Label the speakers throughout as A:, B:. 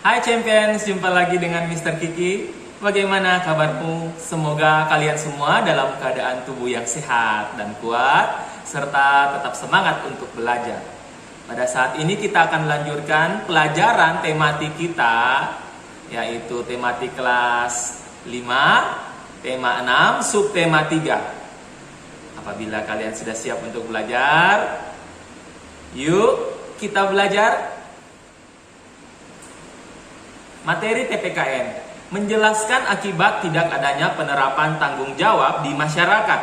A: Hai Champions, jumpa lagi dengan Mr. Kiki. Bagaimana kabarmu? Semoga kalian semua dalam keadaan tubuh yang sehat dan kuat, serta tetap semangat untuk belajar. Pada saat ini kita akan melanjutkan pelajaran tematik kita, yaitu tematik kelas 5, tema 6, subtema 3. Apabila kalian sudah siap untuk belajar, yuk kita belajar. Materi TPKN menjelaskan akibat tidak adanya penerapan tanggung jawab di masyarakat.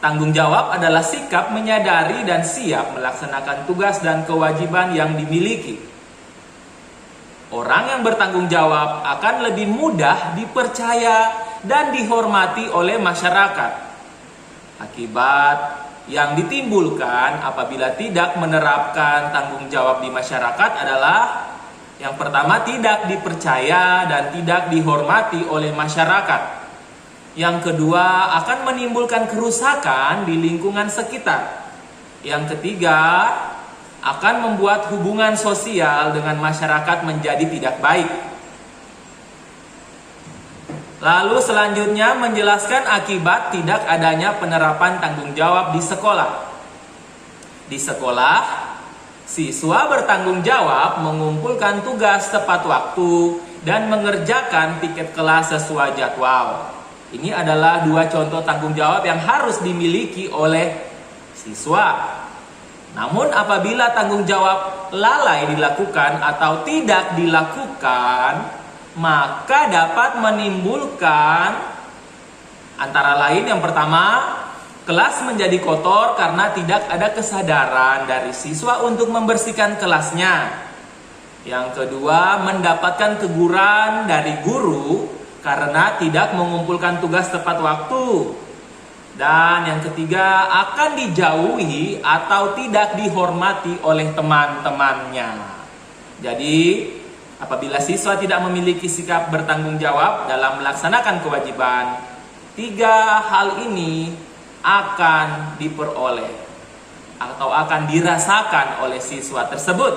A: Tanggung jawab adalah sikap menyadari dan siap melaksanakan tugas dan kewajiban yang dimiliki. Orang yang bertanggung jawab akan lebih mudah dipercaya dan dihormati oleh masyarakat. Akibat yang ditimbulkan apabila tidak menerapkan tanggung jawab di masyarakat adalah: yang pertama, tidak dipercaya dan tidak dihormati oleh masyarakat. Yang kedua, akan menimbulkan kerusakan di lingkungan sekitar. Yang ketiga, akan membuat hubungan sosial dengan masyarakat menjadi tidak baik. Lalu selanjutnya menjelaskan akibat tidak adanya penerapan tanggung jawab di sekolah. Di sekolah, siswa bertanggung jawab mengumpulkan tugas tepat waktu dan mengerjakan piket kelas sesuai jadwal. Ini adalah dua contoh tanggung jawab yang harus dimiliki oleh siswa. Namun apabila tanggung jawab lalai dilakukan atau tidak dilakukan, maka dapat menimbulkan antara lain: yang pertama, kelas menjadi kotor karena tidak ada kesadaran dari siswa untuk membersihkan kelasnya. Yang kedua, mendapatkan teguran dari guru karena tidak mengumpulkan tugas tepat waktu. Dan yang ketiga, akan dijauhi atau tidak dihormati oleh teman-temannya. Jadi, apabila siswa tidak memiliki sikap bertanggung jawab dalam melaksanakan kewajiban, tiga hal ini akan diperoleh atau akan dirasakan oleh siswa tersebut.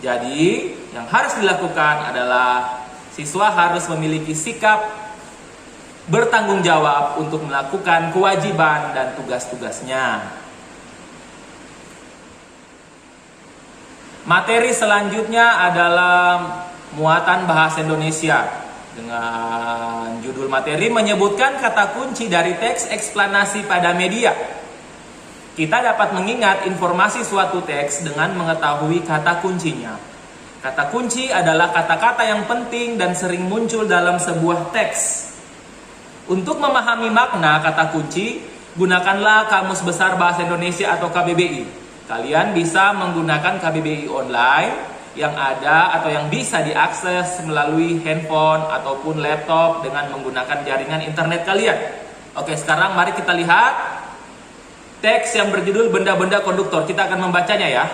A: Jadi, yang harus dilakukan adalah siswa harus memiliki sikap bertanggung jawab untuk melakukan kewajiban dan tugas-tugasnya. Materi selanjutnya adalah muatan bahasa Indonesia. Dengan judul materi menyebutkan kata kunci dari teks eksplanasi pada media. Kita dapat mengingat informasi suatu teks dengan mengetahui kata kuncinya. Kata kunci adalah kata-kata yang penting dan sering muncul dalam sebuah teks. Untuk memahami makna kata kunci, gunakanlah Kamus Besar Bahasa Indonesia atau KBBI. Kalian bisa menggunakan KBBI online yang ada atau yang bisa diakses melalui handphone ataupun laptop dengan menggunakan jaringan internet kalian. Oke, sekarang mari kita lihat teks yang berjudul benda-benda konduktor. Kita akan membacanya ya.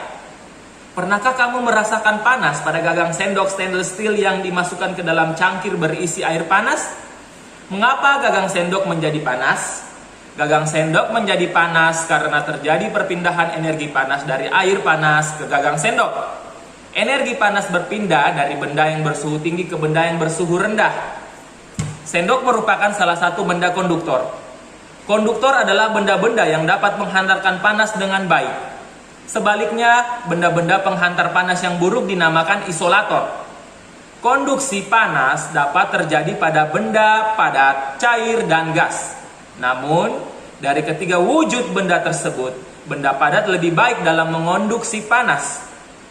A: Pernahkah kamu merasakan panas pada gagang sendok stainless steel yang dimasukkan ke dalam cangkir berisi air panas? Mengapa gagang sendok menjadi panas? Gagang sendok menjadi panas karena terjadi perpindahan energi panas dari air panas ke gagang sendok. Energi panas berpindah dari benda yang bersuhu tinggi ke benda yang bersuhu rendah. Sendok merupakan salah satu benda konduktor. Konduktor adalah benda-benda yang dapat menghantarkan panas dengan baik. Sebaliknya, benda-benda penghantar panas yang buruk dinamakan isolator. Konduksi panas dapat terjadi pada benda padat, cair, dan gas. Namun, dari ketiga wujud benda tersebut, benda padat lebih baik dalam mengonduksi panas.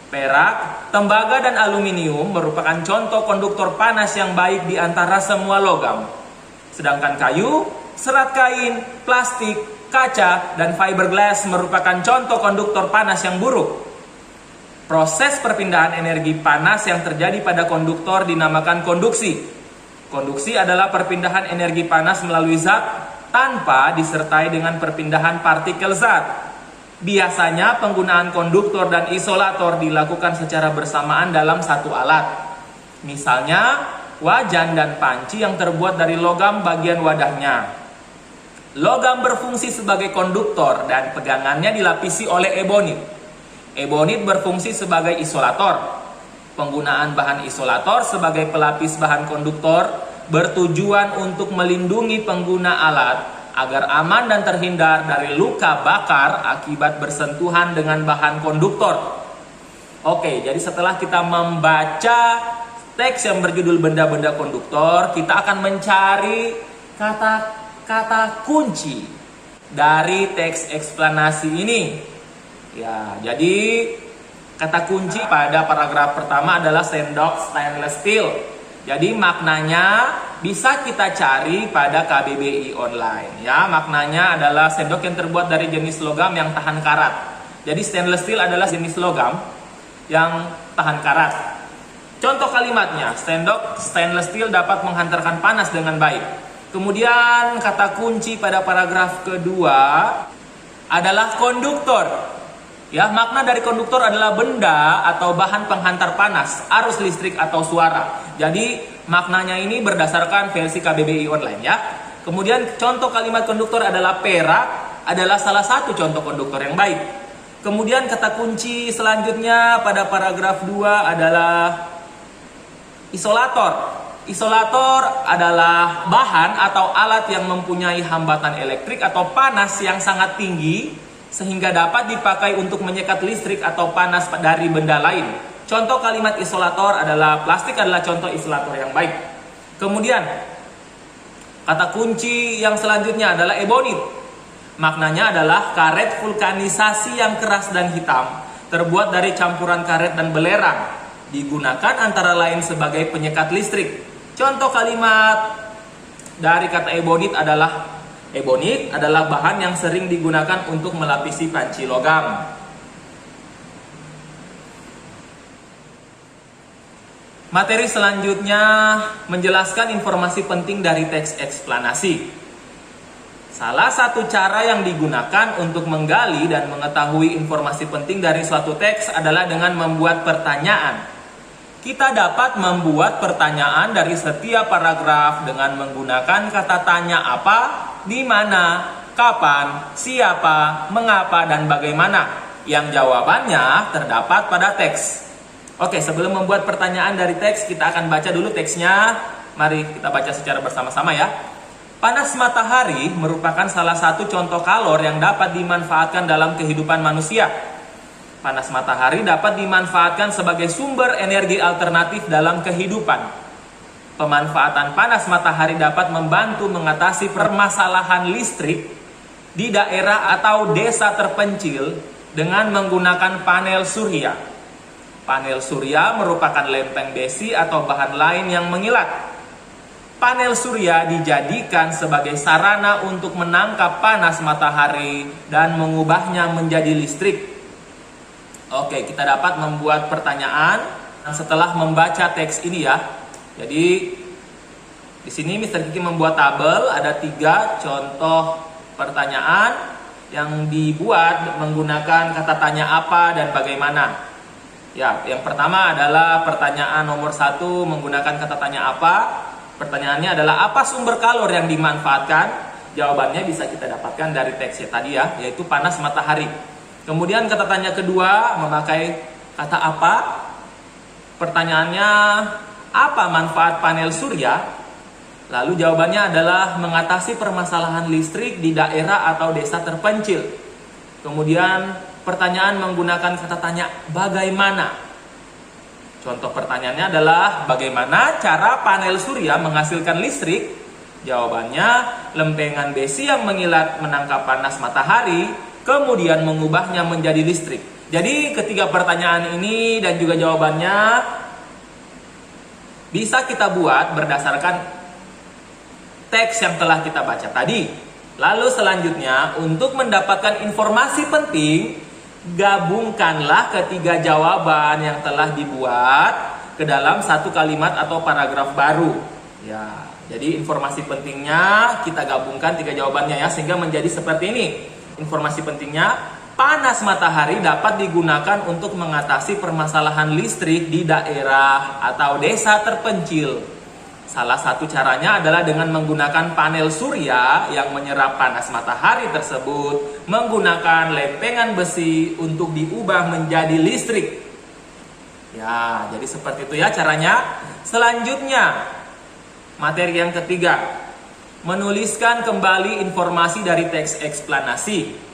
A: Perak, tembaga, dan aluminium merupakan contoh konduktor panas yang baik di antara semua logam. Sedangkan kayu, serat kain, plastik, kaca, dan fiberglass merupakan contoh konduktor panas yang buruk. Proses perpindahan energi panas yang terjadi pada konduktor dinamakan konduksi. Konduksi adalah perpindahan energi panas melalui zat tanpa disertai dengan perpindahan partikel zat. Biasanya penggunaan konduktor dan isolator dilakukan secara bersamaan dalam satu alat. Misalnya, wajan dan panci yang terbuat dari logam bagian wadahnya. Logam berfungsi sebagai konduktor dan pegangannya dilapisi oleh eboni. Ebonit berfungsi sebagai isolator. Penggunaan bahan isolator sebagai pelapis bahan konduktor bertujuan untuk melindungi pengguna alat agar aman dan terhindar dari luka bakar akibat bersentuhan dengan bahan konduktor. Oke, jadi setelah kita membaca teks yang berjudul benda-benda konduktor, kita akan mencari kata-kata kunci dari teks eksplanasi ini. Ya, jadi kata kunci pada paragraf pertama adalah sendok stainless steel. Jadi maknanya bisa kita cari pada KBBI online. Ya, maknanya adalah sendok yang terbuat dari jenis logam yang tahan karat. Jadi stainless steel adalah jenis logam yang tahan karat. Contoh kalimatnya, sendok stainless steel dapat menghantarkan panas dengan baik. Kemudian kata kunci pada paragraf kedua adalah konduktor. Ya, makna dari konduktor adalah benda atau bahan penghantar panas, arus listrik atau suara. Jadi maknanya ini berdasarkan versi KBBI online ya. Kemudian contoh kalimat konduktor adalah perak, adalah salah satu contoh konduktor yang baik. Kemudian kata kunci selanjutnya pada paragraf 2 adalah isolator. Isolator adalah bahan atau alat yang mempunyai hambatan elektrik atau panas yang sangat tinggi sehingga dapat dipakai untuk menyekat listrik atau panas dari benda lain. Contoh kalimat isolator adalah plastik adalah contoh isolator yang baik. Kemudian kata kunci yang selanjutnya adalah ebonit. Maknanya adalah karet vulkanisasi yang keras dan hitam, terbuat dari campuran karet dan belerang, digunakan antara lain sebagai penyekat listrik. Contoh kalimat dari kata ebonit adalah bahan yang sering digunakan untuk melapisi panci logam. Materi selanjutnya menjelaskan informasi penting dari teks eksplanasi. Salah satu cara yang digunakan untuk menggali dan mengetahui informasi penting dari suatu teks adalah dengan membuat pertanyaan. Kita dapat membuat pertanyaan dari setiap paragraf dengan menggunakan kata tanya apa, di mana, kapan, siapa, mengapa, dan bagaimana. Yang jawabannya terdapat pada teks. Oke, sebelum membuat pertanyaan dari teks, kita akan baca dulu teksnya. Mari kita baca secara bersama-sama ya. Panas matahari merupakan salah satu contoh kalor yang dapat dimanfaatkan dalam kehidupan manusia. Panas matahari dapat dimanfaatkan sebagai sumber energi alternatif dalam kehidupan. Pemanfaatan panas matahari dapat membantu mengatasi permasalahan listrik di daerah atau desa terpencil dengan menggunakan panel surya. Panel surya merupakan lempeng besi atau bahan lain yang mengilat. Panel surya dijadikan sebagai sarana untuk menangkap panas matahari dan mengubahnya menjadi listrik. Oke, kita dapat membuat pertanyaan setelah membaca teks ini ya. Jadi di sini Mr. Kiki membuat tabel, ada 3 contoh pertanyaan yang dibuat menggunakan kata tanya apa dan bagaimana. Ya, yang pertama adalah pertanyaan nomor 1 menggunakan kata tanya apa. Pertanyaannya adalah apa sumber kalor yang dimanfaatkan? Jawabannya bisa kita dapatkan dari teksnya tadi ya, yaitu panas matahari. Kemudian kata tanya kedua memakai kata apa? Pertanyaannya apa manfaat panel surya? Lalu jawabannya adalah mengatasi permasalahan listrik di daerah atau desa terpencil. Kemudian pertanyaan menggunakan kata tanya bagaimana? Contoh pertanyaannya adalah bagaimana cara panel surya menghasilkan listrik? Jawabannya lempengan besi yang mengilat menangkap panas matahari kemudian mengubahnya menjadi listrik. Jadi ketiga pertanyaan ini dan juga jawabannya bisa kita buat berdasarkan teks yang telah kita baca tadi. Lalu selanjutnya untuk mendapatkan informasi penting, gabungkanlah ketiga jawaban yang telah dibuat ke dalam satu kalimat atau paragraf baru. Ya, jadi informasi pentingnya kita gabungkan 3 jawabannya ya sehingga menjadi seperti ini. Informasi pentingnya, panas matahari dapat digunakan untuk mengatasi permasalahan listrik di daerah atau desa terpencil. Salah satu caranya adalah dengan menggunakan panel surya yang menyerap panas matahari tersebut menggunakan lempengan besi untuk diubah menjadi listrik. Ya, jadi seperti itu ya caranya. Selanjutnya, materi yang ketiga, menuliskan kembali informasi dari teks eksplanasi.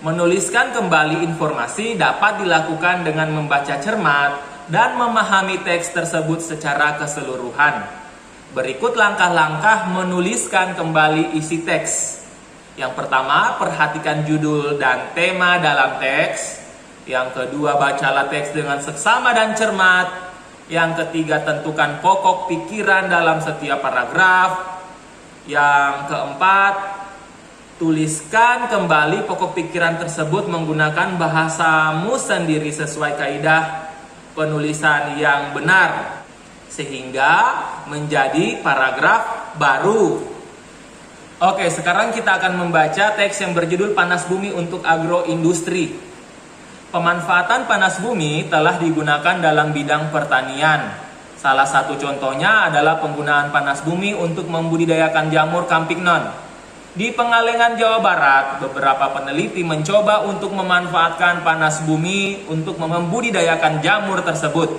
A: Menuliskan kembali informasi dapat dilakukan dengan membaca cermat dan memahami teks tersebut secara keseluruhan. Berikut langkah-langkah menuliskan kembali isi teks. Yang pertama, perhatikan judul dan tema dalam teks. Yang kedua, bacalah teks dengan seksama dan cermat. Yang ketiga, tentukan pokok pikiran dalam setiap paragraf. Yang keempat, tuliskan kembali pokok pikiran tersebut menggunakan bahasamu sendiri sesuai kaidah penulisan yang benar sehingga menjadi paragraf baru. Oke, sekarang kita akan membaca teks yang berjudul Panas Bumi untuk Agroindustri. Pemanfaatan panas bumi telah digunakan dalam bidang pertanian. Salah satu contohnya adalah penggunaan panas bumi untuk membudidayakan jamur Campignon. Di Pengalengan, Jawa Barat, beberapa peneliti mencoba untuk memanfaatkan panas bumi untuk membudidayakan jamur tersebut.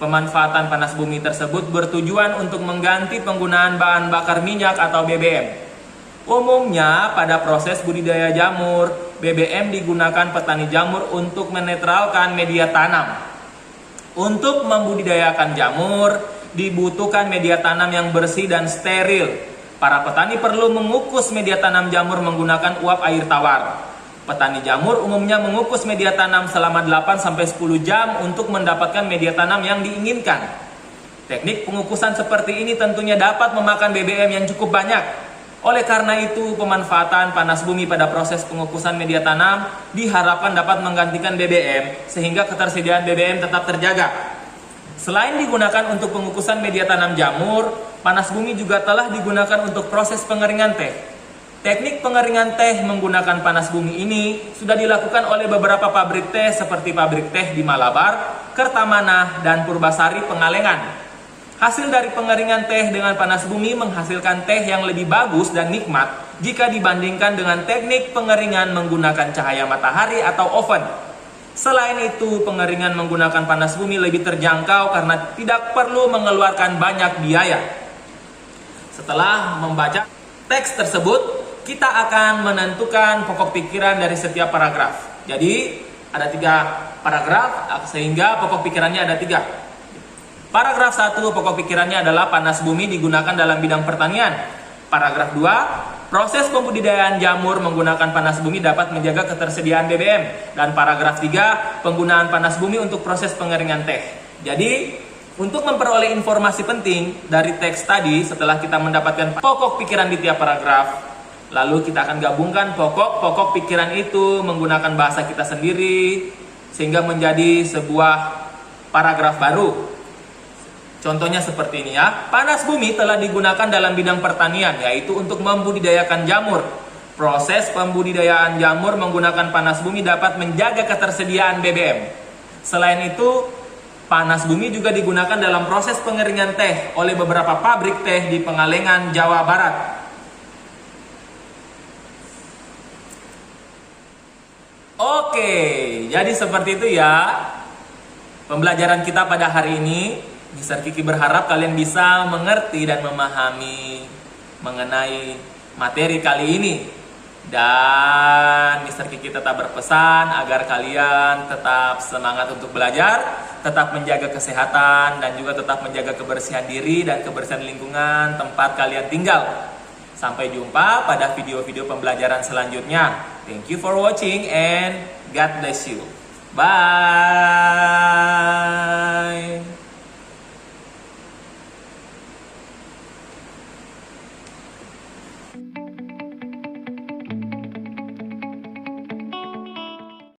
A: Pemanfaatan panas bumi tersebut bertujuan untuk mengganti penggunaan bahan bakar minyak atau BBM. Umumnya, pada proses budidaya jamur, BBM digunakan petani jamur untuk menetralkan media tanam. Untuk membudidayakan jamur, dibutuhkan media tanam yang bersih dan steril. Para petani perlu mengukus media tanam jamur menggunakan uap air tawar. Petani jamur umumnya mengukus media tanam selama 8-10 jam untuk mendapatkan media tanam yang diinginkan. Teknik pengukusan seperti ini tentunya dapat memakan BBM yang cukup banyak. Oleh karena itu, pemanfaatan panas bumi pada proses pengukusan media tanam diharapkan dapat menggantikan BBM sehingga ketersediaan BBM tetap terjaga. Selain digunakan untuk pengukusan media tanam jamur, panas bumi juga telah digunakan untuk proses pengeringan teh. Teknik pengeringan teh menggunakan panas bumi ini sudah dilakukan oleh beberapa pabrik teh seperti pabrik teh di Malabar, Kertamanah, dan Purbasari Pengalengan. Hasil dari pengeringan teh dengan panas bumi menghasilkan teh yang lebih bagus dan nikmat jika dibandingkan dengan teknik pengeringan menggunakan cahaya matahari atau oven. Selain itu, pengeringan menggunakan panas bumi lebih terjangkau karena tidak perlu mengeluarkan banyak biaya. Setelah membaca teks tersebut, kita akan menentukan pokok pikiran dari setiap paragraf. Jadi, ada 3 paragraf, sehingga pokok pikirannya ada 3. Paragraf 1, pokok pikirannya adalah panas bumi digunakan dalam bidang pertanian. Paragraf 2, proses pembudidayaan jamur menggunakan panas bumi dapat menjaga ketersediaan BBM. Dan paragraf 3, penggunaan panas bumi untuk proses pengeringan teh. Jadi, untuk memperoleh informasi penting dari teks tadi, setelah kita mendapatkan pokok pikiran di tiap paragraf, lalu kita akan gabungkan pokok-pokok pikiran itu menggunakan bahasa kita sendiri, sehingga menjadi sebuah paragraf baru. Contohnya seperti ini ya. Panas bumi telah digunakan dalam bidang pertanian, yaitu untuk membudidayakan jamur. Proses pembudidayaan jamur menggunakan panas bumi dapat menjaga ketersediaan BBM. Selain itu, panas bumi juga digunakan dalam proses pengeringan teh oleh beberapa pabrik teh di Pengalengan, Jawa Barat. Oke, jadi seperti itu ya pembelajaran kita pada hari ini. Mr. Kiki berharap kalian bisa mengerti dan memahami mengenai materi kali ini. Dan Mr. Kiki tetap berpesan agar kalian tetap semangat untuk belajar, tetap menjaga kesehatan, dan juga tetap menjaga kebersihan diri dan kebersihan lingkungan tempat kalian tinggal. Sampai jumpa pada video-video pembelajaran selanjutnya. Thank you for watching and God bless you. Bye.